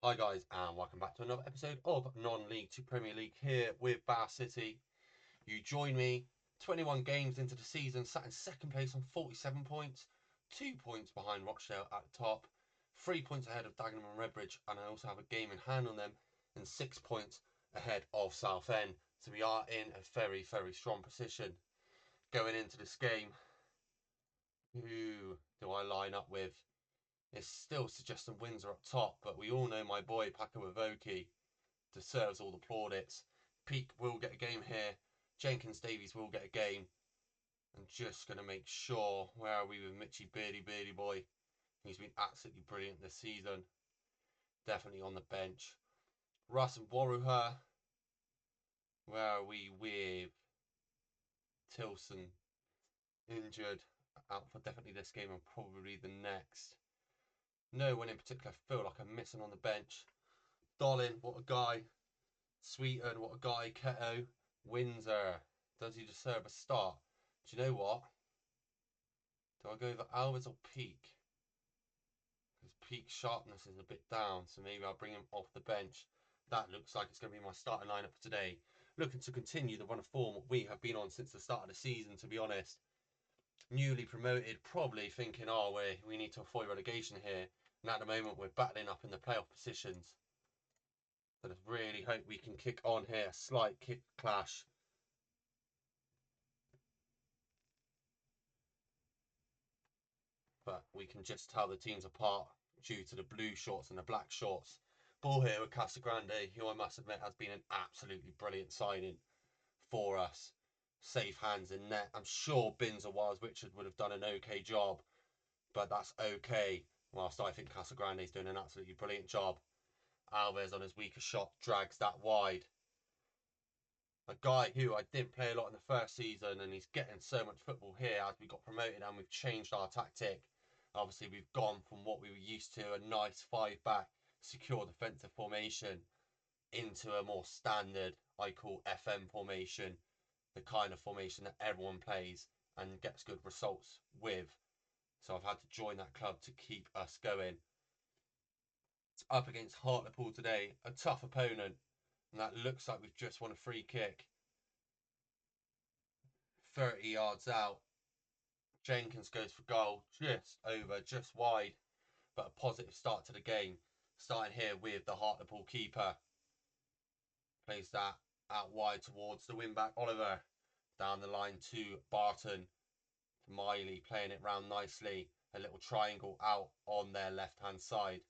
Hi guys and welcome back to another episode of Non-League 2 Premier League here with Bath City. You join me 21 games into the season, sat in second place on 47 points, 2 points behind Rochdale at the top, 3 points ahead of Dagenham and Redbridge, and I also have a game in hand on them, and 6 points ahead of Southend. So we are in a very strong position. Going into this game, who do I line up with? It's still suggesting Windsor up top, but we all know my boy Paco Evoki deserves all the plaudits. Peake will get a game here. Jenkins Davies will get a game. I'm just going to make sure, where are we with Mitchy Birdie boy? He's been absolutely brilliant this season. Definitely on the bench. Russ and Waruha. Where are we with Tilson? Injured. Out for definitely this game and probably the next. No one in particular I feel like I'm missing on the bench. Dolan, what a guy. Sweeten, what a guy. Keto. Windsor. Does he deserve a start? Do you know what? Do I go for Alves or Peake? Because Peake's sharpness is a bit down, so maybe I'll bring him off the bench. That looks like it's going to be my starting lineup for today. Looking to continue the run of form we have been on since the start of the season, to be honest. Newly promoted, probably thinking, oh, we need to avoid relegation here. And at the moment, we're battling up in the playoff positions. So I really hope we can kick on here. Slight kick clash. But we can just tell the teams apart due to the blue shorts and the black shorts. Ball here with Casagrande, who I must admit has been an absolutely brilliant signing for us. Safe hands in net. I'm sure Binns or Wiles Richard would have done an okay job, but that's okay. Whilst I think Casagrande's doing an absolutely brilliant job. Alves on his weaker shot drags that wide. A guy who I didn't play a lot in the first season, and he's getting so much football here as we got promoted and we've changed our tactic. Obviously, we've gone from what we were used to, a nice five-back, secure defensive formation, into a more standard, I call FM formation, the kind of formation that everyone plays and gets good results with. So I've had to join that club to keep us going. It's up against Hartlepool today, a tough opponent, and that looks like we've just won a free kick. 30 yards out. Jenkins goes for goal, just over, just wide, but a positive start to the game. Starting here with the Hartlepool keeper. Plays that out wide towards the wing-back Oliver. Down the line to Barton. Miley playing it round nicely. A little triangle out on their left-hand side.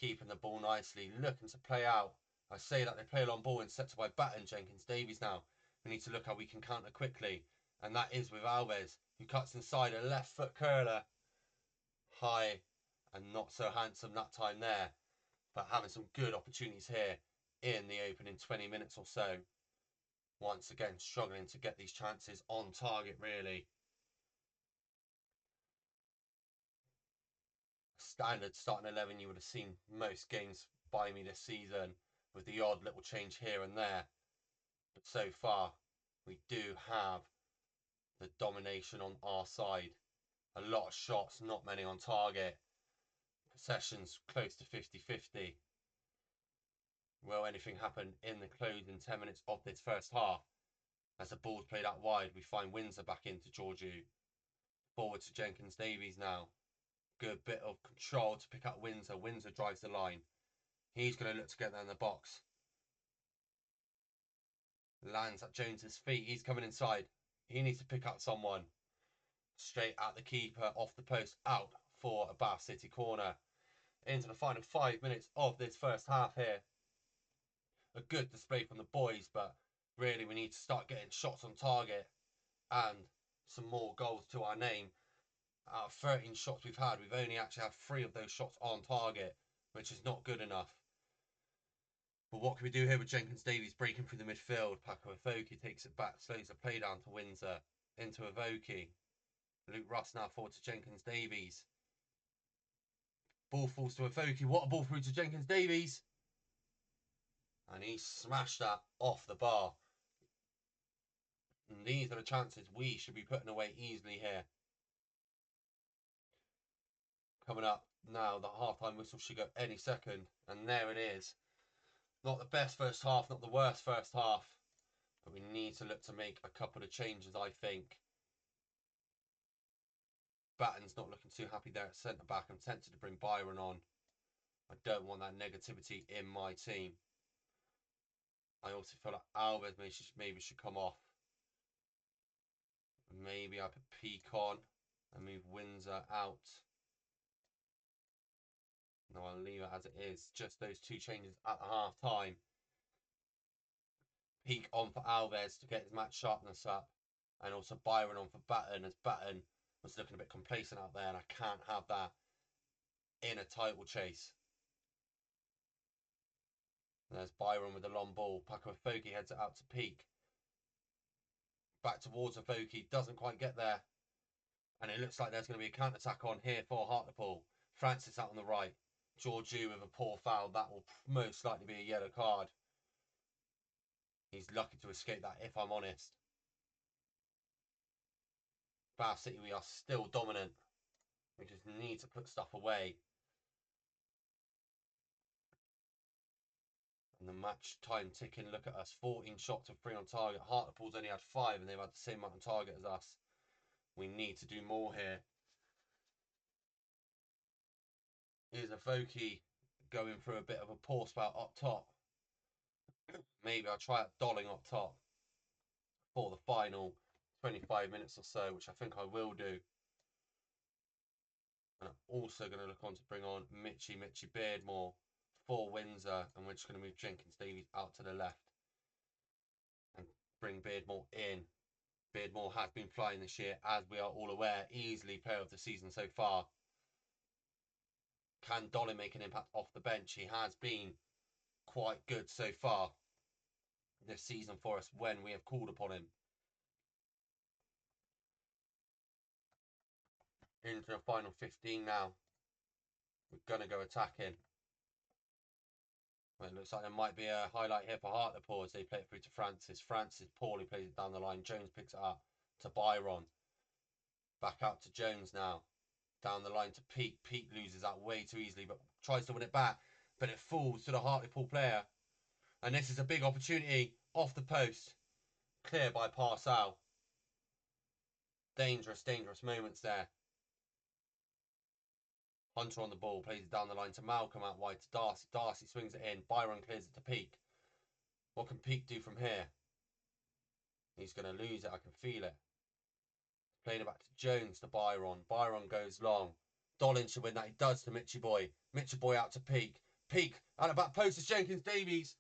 Keeping the ball nicely, looking to play out. I say that they play a long ball intercepted by Batten, Jenkins Davies now. We need to look how we can counter quickly. And that is with Alves, who cuts inside a left foot curler. High and not so handsome that time there. But having some good opportunities here in the opening 20 minutes or so. Once again, struggling to get these chances on target, really. Standard starting 11 you would have seen most games by me this season, with the odd little change here and there. But so far, we do have the domination on our side. A lot of shots, not many on target. Possessions close to 50-50. Will anything happen in the closing 10 minutes of this first half? As the ball's played out wide, we find Windsor back into Georgiou. Forward to Jenkins Davies now. Good bit of control to pick up Windsor. Windsor drives the line. He's going to look to get there in the box. Lands at Jones's feet. He's coming inside. He needs to pick up someone. Straight at the keeper, off the post, out for a Bath City corner. Into the final 5 minutes of this first half here. A good display from the boys, but really we need to start getting shots on target and some more goals to our name. Out of 13 shots we've had, we've only actually had 3 of those shots on target, which is not good enough. But what can we do here with Jenkins Davies breaking through the midfield? Paco Evoki takes it back, slows the play down to Windsor. Into Evoki. Luke Russ now forward to Jenkins Davies. Ball falls to Evoki. What a ball through to Jenkins Davies. And he smashed that off the bar. And these are the chances we should be putting away easily here. Coming up now the half-time whistle should go any second. And there it is. Not the best first half, not the worst first half. But we need to look to make a couple of changes, I think. Batten's not looking too happy there at centre-back. I'm tempted to bring Byron on. I don't want that negativity in my team. I also feel like Alves maybe should come off. Maybe I put Peak on and move Windsor out. No, I'll leave it as it is. Just those two changes at the half time. Peak on for Alves to get his match sharpness up. And also Byron on for Batten, as Batten was looking a bit complacent out there, and I can't have that in a title chase. And there's Byron with the long ball. Paco Afoki heads it out to Peak. Back towards Afoki, doesn't quite get there. And it looks like there's going to be a counter-attack on here for Hartlepool. Francis out on the right. Georgiou with a poor foul. That will most likely be a yellow card. He's lucky to escape that, if I'm honest. Bath City, we are still dominant. We just need to put stuff away. And the match time ticking. Look at us. 14 shots of 3 on target. Hartlepool's only had 5 and they've had the same amount on target as us. We need to do more here. Here's Afoki going through a bit of a poor spout up top. Maybe I'll try out Dolling up top for the final 25 minutes or so, which I think I will do. And I'm also going to look on to bring on Mitchy Beardmore for Windsor. And we're just going to move Jenkins Davies out to the left and bring Beardmore in. Beardmore has been flying this year, as we are all aware. Easily player of the season so far. Can Dolly make an impact off the bench? He has been quite good so far this season for us when we have called upon him. Into the final 15 now. We're going to go attacking. Well, it looks like there might be a highlight here for Hartlepool as they play it through to Francis. Francis poorly plays it down the line. Jones picks it up to Byron. Back out to Jones now. Down the line to Peak. Peak loses that way too easily, but tries to win it back. But it falls to the Hartlepool player. And this is a big opportunity off the post. Clear by Parsal. Dangerous moments there. Hunter on the ball, plays it down the line to Malcolm out wide to Darcy. Darcy swings it in. Byron clears it to Peak. What can Peak do from here? He's going to lose it. I can feel it. Playing it back to Jones to Byron. Byron goes long. Dolan should win that. He does to Mitchy Boy. Mitchy Boy out to Peak. Peak out of back post is Jenkins Davies.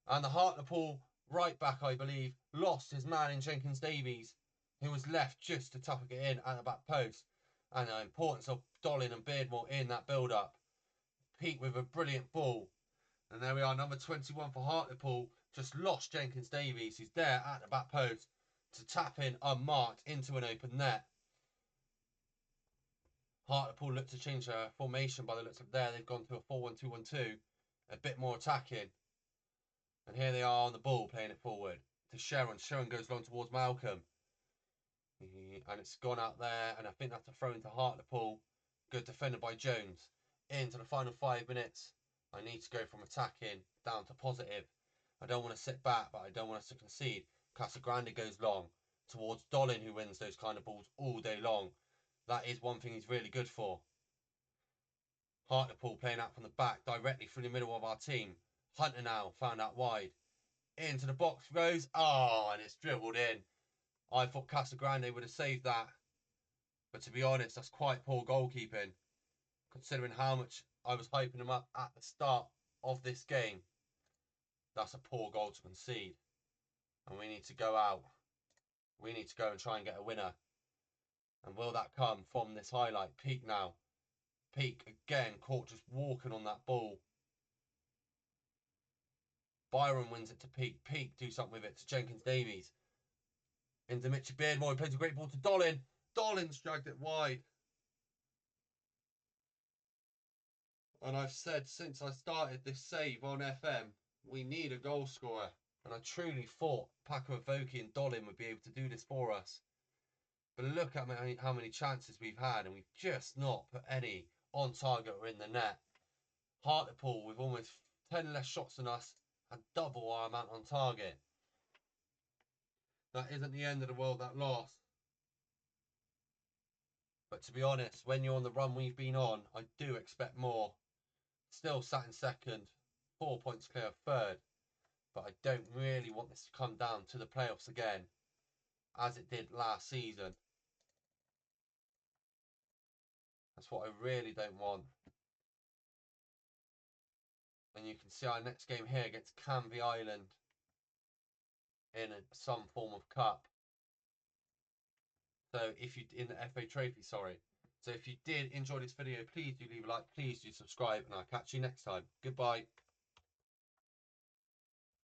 And the Hartlepool right back, I believe, lost his man in Jenkins Davies, who was left just to tuck it in at the back post. And the importance of Dolan and Beardmore in that build-up. Peak with a brilliant ball. And there we are, number 21 for Hartlepool. Just lost Jenkins Davies, who's there at the back post to tap in unmarked into an open net. Hartlepool look to change their formation by the looks of there. They've gone to a 4-1-2-1-2. A bit more attacking. And here they are on the ball, playing it forward to Sharon. Sharon goes long towards Malcolm. And it's gone out there, and I think that's a throw into Hartlepool. Good defended by Jones. Into the final 5 minutes. I need to go from attacking down to positive. I don't want to sit back, but I don't want us to concede. Casagrande goes long towards Dolan, who wins those kind of balls all day long. That is one thing he's really good for. Hartlepool playing out from the back, directly through the middle of our team. Hunter now found out wide. Into the box goes. Oh, and it's dribbled in. I thought Casagrande would have saved that. But to be honest, that's quite poor goalkeeping, considering how much I was hyping him up at the start of this game. That's a poor goal to concede. And we need to go out. We need to go and try and get a winner. And will that come from this highlight? Peak now. Peak again, caught just walking on that ball. Byron wins it to Peak. Peak do something with it to Jenkins Davies. Into Mitchy Beardmore. He plays a great ball to Dolan. Dolan's dragged it wide. And I've said since I started this save on FM, we need a goal scorer. And I truly thought Paco Afoki and Dolan would be able to do this for us. But look at how many chances we've had, and we've just not put any on target or in the net. Hartlepool with almost 10 less shots than us and double our amount on target. That isn't the end of the world, that loss. But to be honest, when you're on the run we've been on, I do expect more. Still sat in second, 4 points clear of third. But I don't really want this to come down to the playoffs again, as it did last season. That's what I really don't want. And you can see our next game here against Canvey Island in some form of cup. So if you, in the FA Trophy, sorry. So if you did enjoy this video, please do leave a like, please do subscribe, and I'll catch you next time. Goodbye.